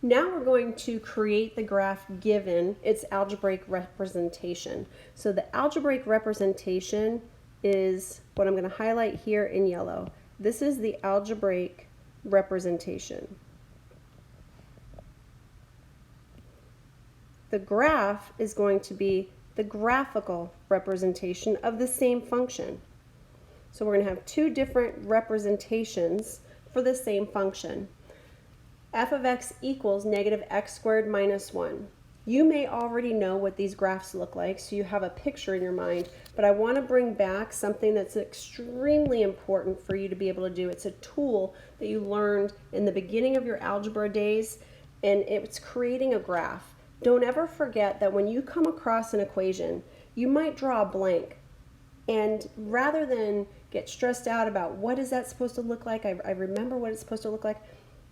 Now we're going to create the graph given its algebraic representation. So the algebraic representation is what I'm going to highlight here in yellow. This is the algebraic representation. The graph is going to be the graphical representation of the same function. So we're going to have two different representations for the same function. F of x equals negative x squared minus 1. You may already know what these graphs look like, so you have a picture in your mind, but I want to bring back something that's extremely important for you to be able to do. It's a tool that you learned in the beginning of your algebra days, and it's creating a graph. Don't ever forget that when you come across an equation, you might draw a blank, and rather than get stressed out about what is that supposed to look like, I remember what it's supposed to look like,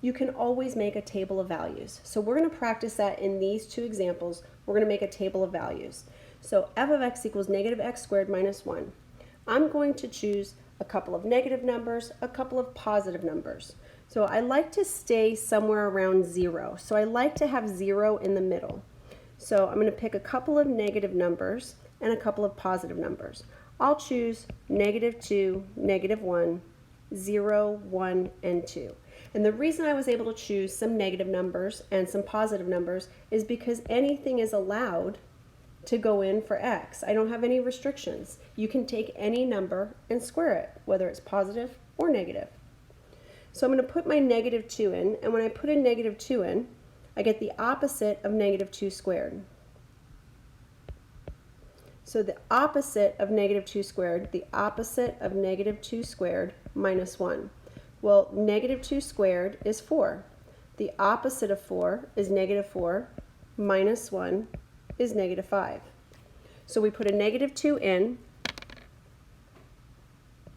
you can always make a table of values. So we're going to practice that in these two examples. We're going to make a table of values. So f of x equals negative x squared minus 1. I'm going to choose a couple of negative numbers, a couple of positive numbers. So I like to stay somewhere around 0. So I like to have 0 in the middle. So I'm going to pick a couple of negative numbers and a couple of positive numbers. I'll choose negative 2, negative 1, 0, 1, and 2. And the reason I was able to choose some negative numbers and some positive numbers is because anything is allowed to go in for x. I don't have any restrictions. You can take any number and square it, whether it's positive or negative. So I'm going to put my negative 2 in, and when I put in negative 2 in, I get the opposite of negative 2 squared. So the opposite of negative 2 squared, the opposite of negative 2 squared minus 1. Well, negative 2 squared is 4. The opposite of 4 is negative 4, minus 1 is negative 5. So we put a negative 2 in,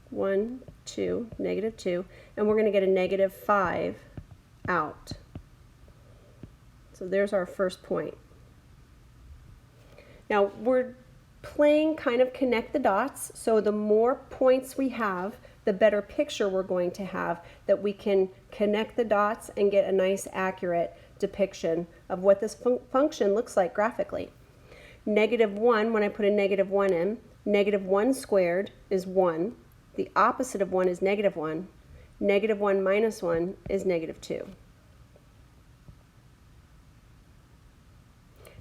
1, 2, negative 2, and we're going to get a negative 5 out. So there's our first point. Now we're playing kind of connect the dots, so the more points we have, the better picture we're going to have, that we can connect the dots and get a nice accurate depiction of what this function looks like graphically. Negative 1, when I put a negative 1 in, negative 1 squared is 1. The opposite of 1 is negative 1. Negative 1 minus 1 is negative 2.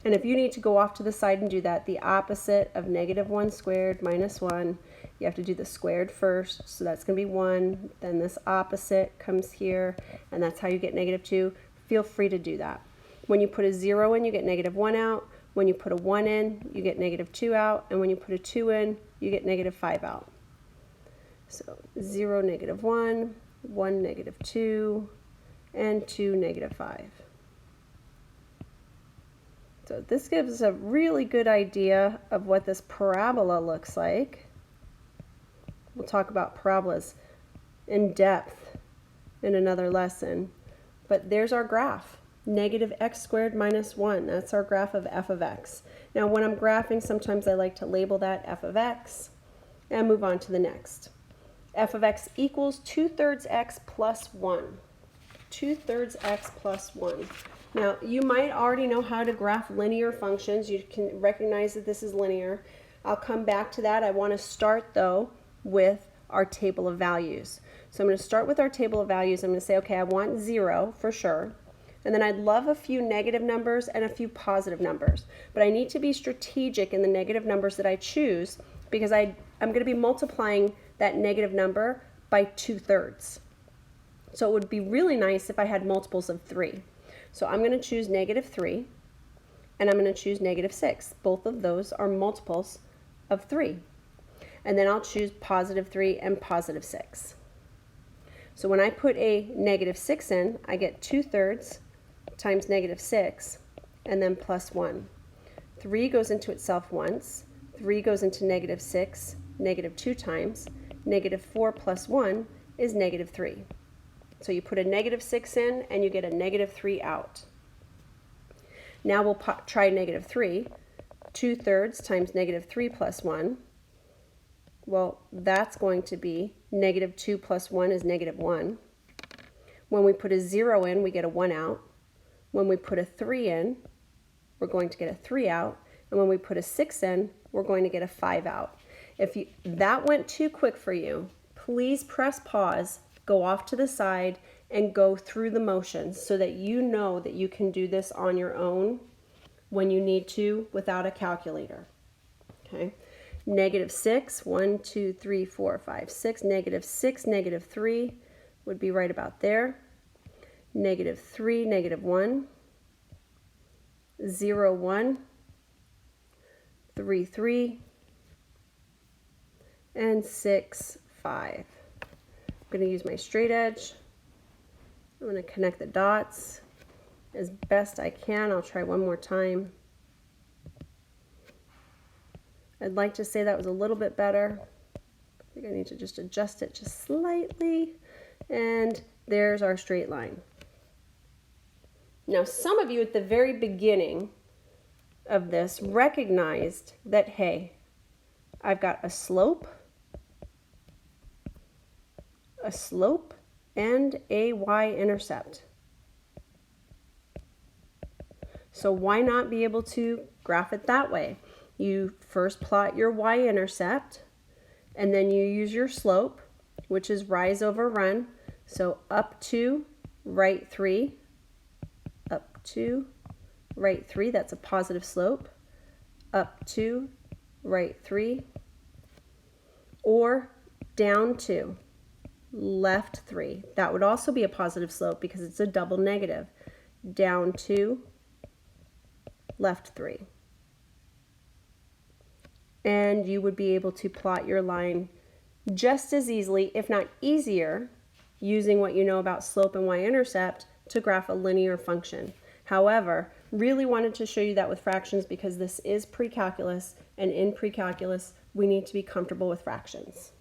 And if you need to go off to the side and do that, the opposite of negative 1 squared minus 1, you have to do the squared first, so that's going to be 1, then this opposite comes here, and that's how you get negative 2. Feel free to do that. When you put a 0 in, you get negative 1 out. When you put a 1 in, you get negative 2 out, and when you put a 2 in, you get negative 5 out. So 0, negative 1, 1, negative 2, and 2, negative 5. So this gives us a really good idea of what this parabola looks like. We'll talk about parabolas in depth in another lesson. But there's our graph, negative x squared minus 1. That's our graph of f of x. Now when I'm graphing, sometimes I like to label that f of x and move on to the next. F of x equals 2/3 x plus 1. 2/3 x plus 1. Now, you might already know how to graph linear functions. You can recognize that this is linear. I'll come back to that. I want to start, though, with our table of values. So I'm going to start with our table of values. I'm going to say, okay, I want 0 for sure. And then I'd love a few negative numbers and a few positive numbers. But I need to be strategic in the negative numbers that I choose, because I'm going to be multiplying that negative number by 2/3. So it would be really nice if I had multiples of 3. So I'm going to choose negative 3, and I'm going to choose negative 6. Both of those are multiples of 3. And then I'll choose positive 3 and positive 6. So when I put a negative 6 in, I get 2/3 times negative 6, and then plus 1. 3 goes into itself once. 3 goes into negative 6, negative 2 times. Negative 4 plus 1 is negative 3. So you put a negative 6 in, and you get a negative 3 out. Now we'll try negative 3. 2/3 times negative 3 plus 1. Well, that's going to be negative 2 plus 1 is negative 1. When we put a 0 in, we get a 1 out. When we put a 3 in, we're going to get a 3 out. And when we put a 6 in, we're going to get a 5 out. If that went too quick for you, please press pause, go off to the side, and go through the motions so that you know that you can do this on your own when you need to without a calculator. Okay. -6, 1, 2, 3, 4, 5, 6. -6, -3 would be right about there. -3, -1, 0, 1, 3, 3, and 6, 5. I'm going to use my straight edge. I'm going to connect the dots as best I can. I'll try one more time. I'd like to say that was a little bit better. I think I need to just adjust it just slightly. And there's our straight line. Now, some of you at the very beginning of this recognized that, hey, I've got a slope, and a y-intercept. So why not be able to graph it that way? You first plot your y-intercept, and then you use your slope, which is rise over run. So up 2, right 3, up 2, right 3, that's a positive slope, up 2, right 3, or down 2, left 3. That would also be a positive slope because it's a double negative. Down 2, left 3. And you would be able to plot your line just as easily, if not easier, using what you know about slope and y-intercept to graph a linear function. However, really wanted to show you that with fractions because this is pre-calculus, and in pre-calculus we need to be comfortable with fractions.